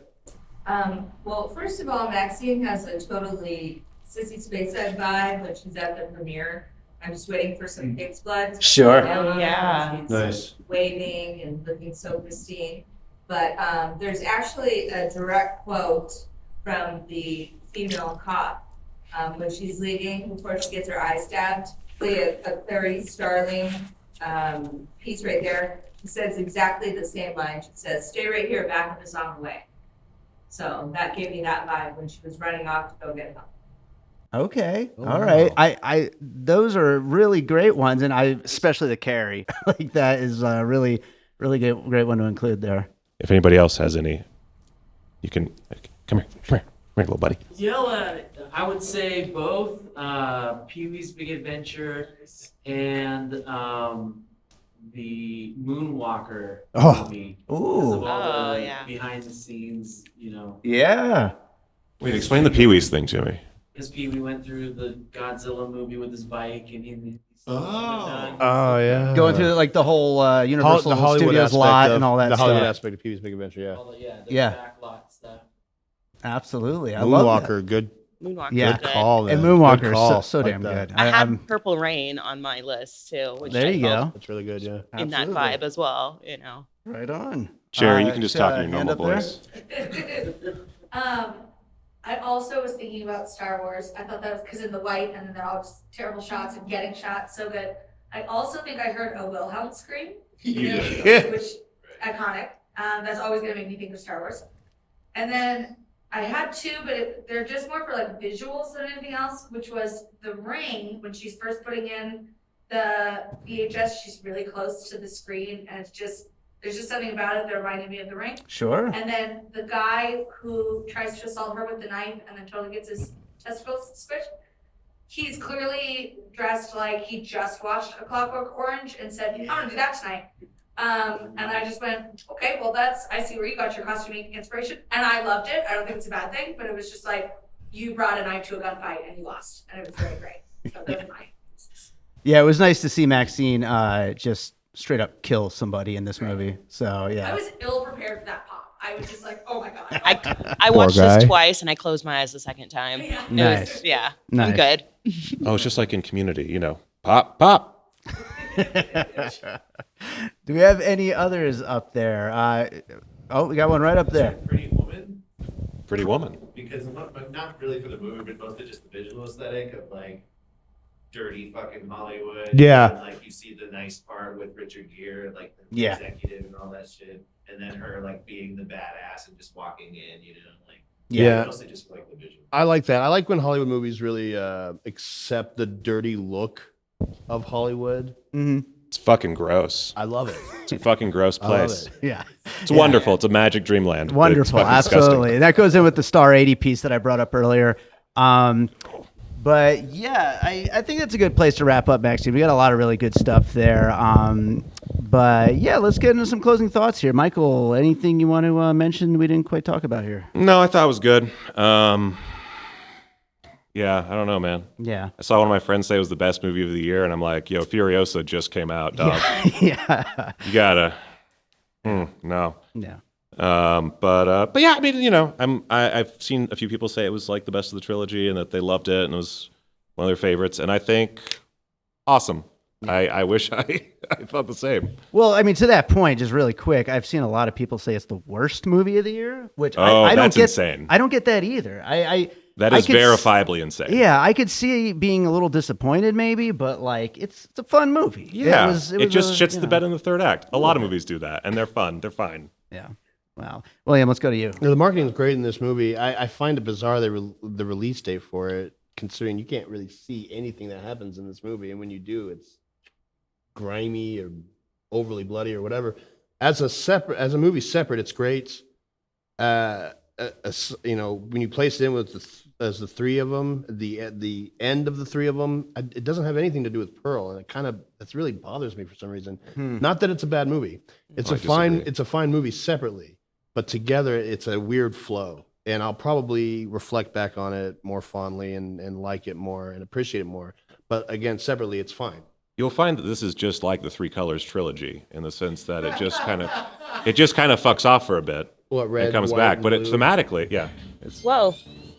Well, first of all, MaXXXine has a totally Sissy Spacek vibe when she's at the premiere. I'm just waiting for some pig's blood. Sure. Oh, yeah. He's Nice. waving and looking so pristine. But there's actually a direct quote from the female cop when she's leaving before she gets her eye stabbed. A Clarice Starling piece right there. She says exactly the same line. She says, "Stay right here, backup is on the way." So that gave me that vibe when she was running off to go get help. Okay. Oh, All right. wow. I those are really great ones, and I especially the Carrie. Like that is a really great one to include there. If anybody else has any, you can come here, little buddy. I would say both Pee-wee's Big Adventure and the Moonwalker movie. Ooh. Because of all the yeah. behind the scenes, Yeah. Wait, explain the Pee-wee's thing to me. because Pee-wee went through the Godzilla movie with his bike and he Oh yeah. Going through like the whole Universal the Hollywood Studios aspect lot of, and all that the Hollywood stuff. aspect of Pee-wee's Big Adventure. Yeah. all the, Yeah. backlot stuff. Absolutely. I love that. Moonwalker, good Moonwalker. Yeah. Good. call. And man. Moonwalker Good is call. so Like damn that. good. I had I'm- Purple Rain on my list too, which there I you felt go. That's really good. Yeah. in that Absolutely. vibe as well. Right on. Jerry, you can just talk in your hand normal up there? voice. I also was thinking about Star Wars. I thought that was because of the white and then they're all just terrible shots and getting shot so good. I also think I heard a Wilhelm scream, which iconic. That's always gonna make me think of Star Wars. And then I had two, but they're just more for like visuals than anything else, which was The Ring. When she's first putting in the VHS, she's really close to the screen, and there's just something about it that reminded me of The Ring. Sure. And then the guy who tries to assault her with the knife and then totally gets his testicles squished, he's clearly dressed like he just watched A Clockwork Orange and said, "I'm gonna do that tonight." And I just went, okay, well I see where you got your costuming inspiration. And I loved it. I don't think it's a bad thing, but it was just like, you brought a knife to a gunfight and you lost. And it was very great. So those are mine. Yeah, it was nice to see MaXXXine just straight up kill somebody in this movie. So yeah. I was ill prepared for that pop. I was just like, oh my God. I watched guy. this twice and I closed my eyes the second time. Yeah. It Nice. was, yeah, Nice. I'm good. Oh, it's just like in Community, pop, pop. Do we have any others up there? We got one right up there. Pretty Woman, Pretty Woman. because but not really for the movie, but mostly just the visual aesthetic of like dirty fucking Hollywood. Yeah. And, like you see the nice part with Richard Gere, like the Yeah. executive and all that shit, and then her like being the badass and just walking in, like Yeah. mostly just like the visual. I like that. I like when Hollywood movies really accept the dirty look of Hollywood. Hmm. It's fucking gross. I love it. It's a fucking gross I love place. it. Yeah. It's wonderful. It's a magic dreamland. but it's Wonderful. fucking disgusting. Absolutely. And that goes in with the Star 80 piece that I brought up earlier. But yeah, I think that's a good place to wrap up, Maxie. We got a lot of really good stuff there. But yeah, let's get into some closing thoughts here. Michael, anything you want to mention we didn't quite talk about here? No, I thought it was good. Yeah, I don't know, man. Yeah. I saw one of my friends say it was the best movie of the year, and I'm like, yo, Furiosa just came out, dog. Yeah. You gotta. No. Yeah. But yeah, I mean, I've seen a few people say it was like the best of the trilogy and that they loved it and it was one of their favorites. And I think awesome. I wish I thought the same. Well, I mean, to that point, just really quick, I've seen a lot of people say it's the worst movie of the year, which Oh, I don't that's get. insane. I don't get that either. That I is could verifiably insane. Yeah, I could see being a little disappointed, maybe, but like it's a fun movie. Yeah, it just was shits you the know. bed in the third act. A lot of movies do that, and they're fun. They're fine. Yeah. Wow. William, let's go to you. The marketing is great in this movie. I find it bizarre the release date for it, considering you can't really see anything that happens in this movie, and when you do, it's grimy or overly bloody or whatever. As a movie separate, it's great. When you place it in with as the three of them, the end of the three of them, it doesn't have anything to do with Pearl, and that really bothers me for some reason. Not that it's a bad movie. It's I a fine movie separately, but together it's a weird flow. And I'll probably reflect back on it more fondly and like it more and appreciate it more. But again, separately, it's fine. You'll find that this is just like the Three Colors trilogy in the sense that it just kind of fucks off for a bit. What, red, and comes white, back, and but it blue? thematically, yeah. It's Whoa.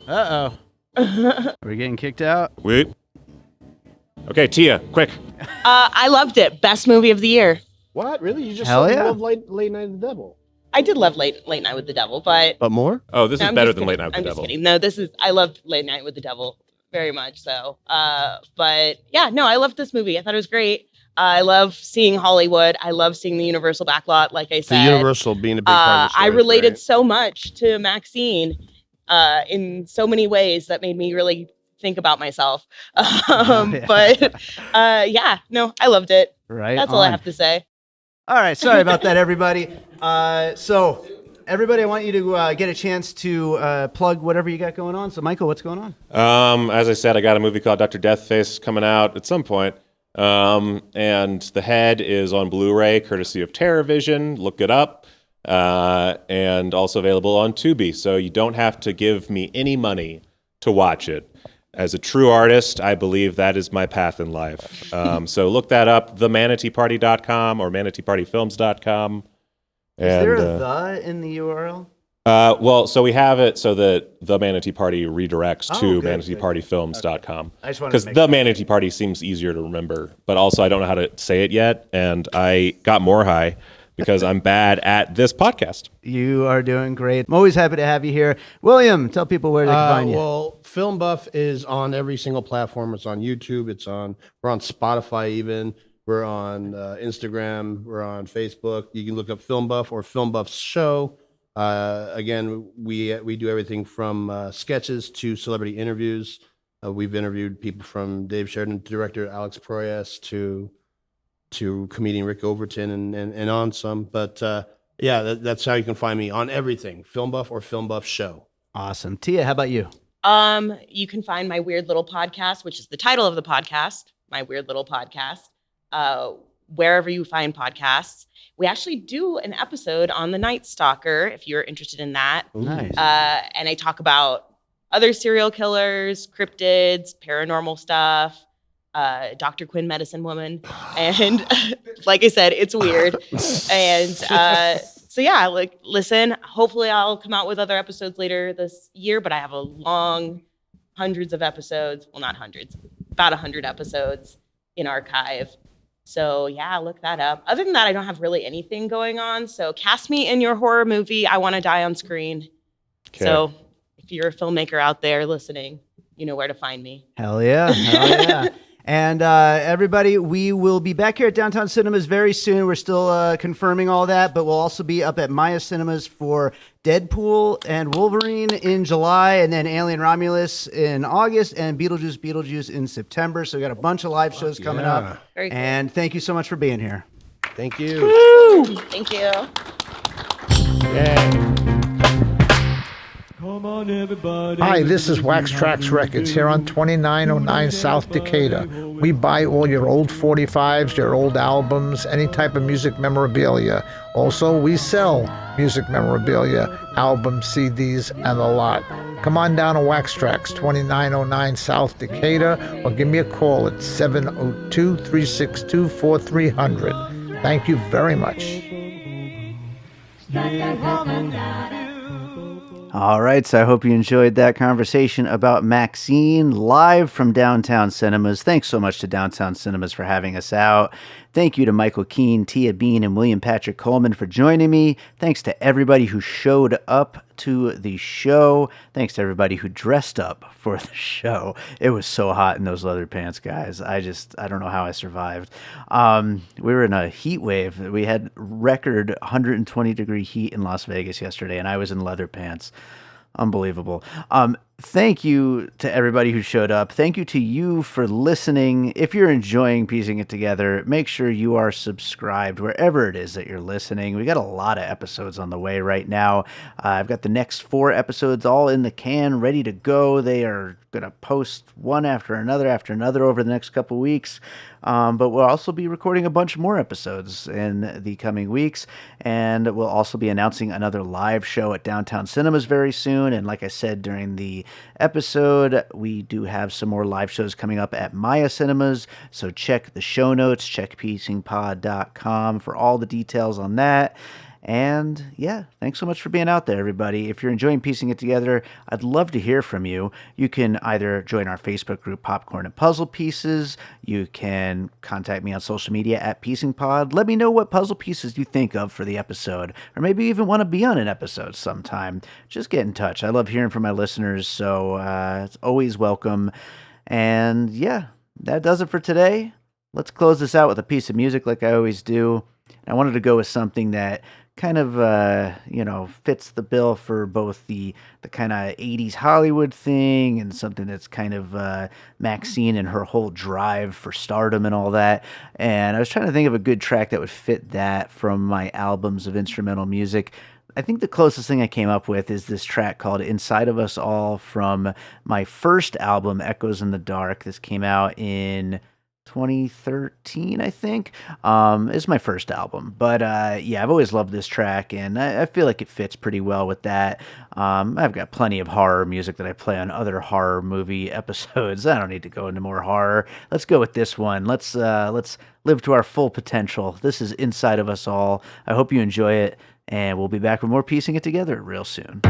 Uh-oh. Are we getting kicked out? wait. Okay, Tia, quick. I loved it. Best movie of the year. What? Really? You just Hell said yeah. you love Late Night with the Devil. I did love Late Night with the Devil, but But more? Oh, this no, is I'm better just than kidding. Late Night with I'm the just Devil. kidding. No, I loved Late Night with the Devil very much. So, but yeah, no, I loved this movie. I thought it was great. I love seeing Hollywood. I love seeing the Universal backlot. Like I The said, Universal being a big part of the story. I is related great. so much to MaXXXine in so many ways that made me really think about myself. Yeah. But yeah, no, I loved it. Right. That's all I on. have to say. All right, sorry about that, everybody. So, everybody, I want you to get a chance to plug whatever you got going on. So, Michael, what's going on? As I said, I got a movie called Dr. Deathface coming out at some point. And The Head is on Blu-ray, courtesy of TerrorVision. Look it up. And also available on Tubi. So you don't have to give me any money to watch it. As a true artist, I believe that is my path in life. So look that up, themanateeparty.com or manateepartyfilms.com. Is there a the in the URL? Well, so we have it so that the Manatee Party redirects Oh, to good, manateepartyfilms.com. I just wanted Because to make the Manatee Party seems easier to remember, but also I don't know how to say it yet, and I got more high because I'm bad at this podcast. You are doing great. I'm always happy to have you here. William, tell people where they can find you. Well, Film Buff is on every single platform. It's on YouTube. We're on Spotify even. We're on Instagram. We're on Facebook. You can look up Film Buff or Film Buff's show. Again, we do everything from sketches to celebrity interviews. We've interviewed people from Dave Sheridan, director Alex Proyas, to comedian Rick Overton and on some. But yeah, that's how you can find me on everything, Film Buff or Film Buff Show. Awesome. Tia, how about you? You can find My Weird Little Podcast, which is the title of the podcast, My Weird Little Podcast, wherever you find podcasts. We actually do an episode on The Night Stalker, if you're interested in that. Nice. And I talk about other serial killers, cryptids, paranormal stuff, Dr. Quinn, Medicine Woman. And like I said, it's weird. And so yeah, like listen, hopefully I'll come out with other episodes later this year, but I have a long hundreds of episodes. Well, not hundreds, about 100 episodes in archive. So yeah, look that up. Other than that, I don't have really anything going on. So cast me in your horror movie. I Want to Die on Screen. Okay. So if you're a filmmaker out there listening, you know where to find me. Hell yeah. Hell yeah. And everybody, we will be back here at Downtown Cinemas very soon. We're still confirming all that, but we'll also be up at Maya Cinemas for Deadpool and Wolverine in July, and then Alien Romulus in August, and Beetlejuice in September. So we got a bunch of live shows coming up. Very cool. And thank you so much for being here. Thank you. Thank you. Hi, this is Wax Trax Records here on 2909 South Decatur. We buy all your old 45s, your old albums, any type of music memorabilia. Also, we sell music memorabilia, albums, CDs, and a lot. Come on down to Wax Trax, 2909 South Decatur, or give me a call at 702-362-4300. Thank you very much. All right, so I hope you enjoyed that conversation about MaXXXine live from Downtown Cinemas. Thanks so much to Downtown Cinemas for having us out. Thank you to Michael Keene, Tia Bean, and William-Patrick Coleman for joining me. Thanks to everybody who showed up to the show. Thanks to everybody who dressed up for the show. It was so hot in those leather pants, guys. I don't know how I survived. We were in a heat wave. We had record 120-degree heat in Las Vegas yesterday, and I was in leather pants. Unbelievable. Thank you to everybody who showed up. Thank you to you for listening. If you're enjoying piecing it together, make sure you are subscribed wherever it is that you're listening. We got a lot of episodes on the way right now. I've got the next 4 episodes all in the can, ready to go. They are going to post one after another over the next couple weeks. But we'll also be recording a bunch more episodes in the coming weeks. And we'll also be announcing another live show at Downtown Cinemas very soon. And like I said during the episode, we do have some more live shows coming up at Maya Cinemas. So check the show notes, check piecingpod.com for all the details on that. And yeah, thanks so much for being out there, everybody. If you're enjoying piecing it together, I'd love to hear from you. You can either join our Facebook group, Popcorn and Puzzle Pieces. You can contact me on social media at PiecingPod. Let me know what puzzle pieces you think of for the episode, or maybe you even want to be on an episode sometime. Just get in touch. I love hearing from my listeners, so it's always welcome. And yeah, that does it for today. Let's close this out with a piece of music like I always do. I wanted to go with something that kind of, fits the bill for both the kind of 80s Hollywood thing and something that's kind of MaXXXine and her whole drive for stardom and all that. And I was trying to think of a good track that would fit that from my albums of instrumental music. I think the closest thing I came up with is this track called Inside of Us All from my first album, Echoes in the Dark. This came out in 2013, I think. It's my first album, but I've always loved this track, and I feel like it fits pretty well with that. I've got plenty of horror music that I play on other horror movie episodes. I don't need to go into more horror. Let's go with this one. Let's live to our full potential. This is Inside of Us All. I hope you enjoy it, and we'll be back with more piecing it together real soon.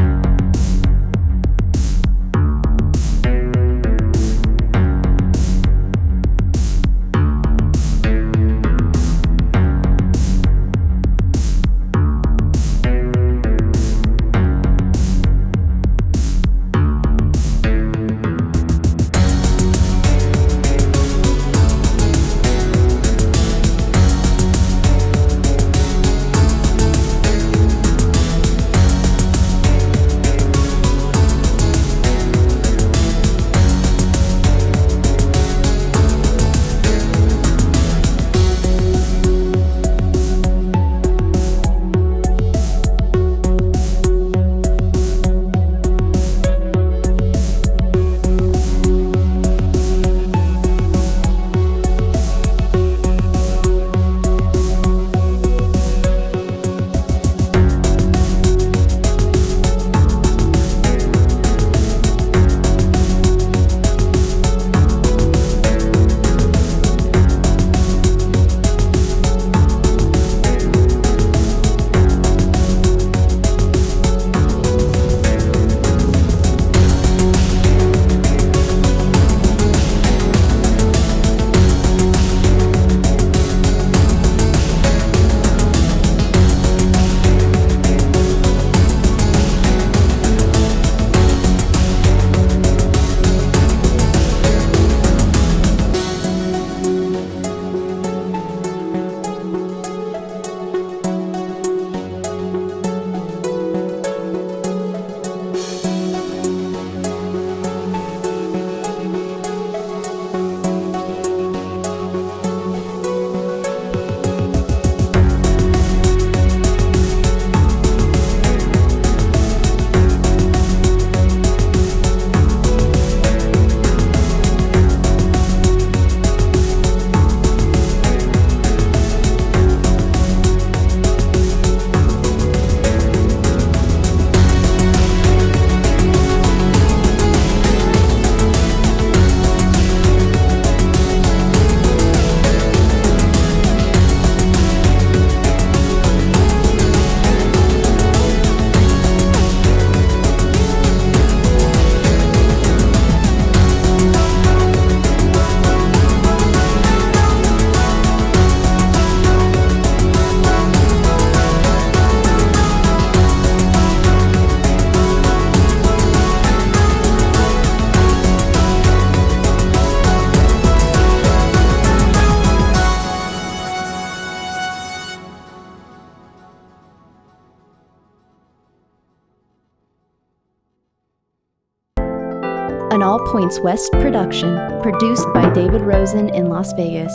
An All Points West production, produced by David Rosen in Las Vegas.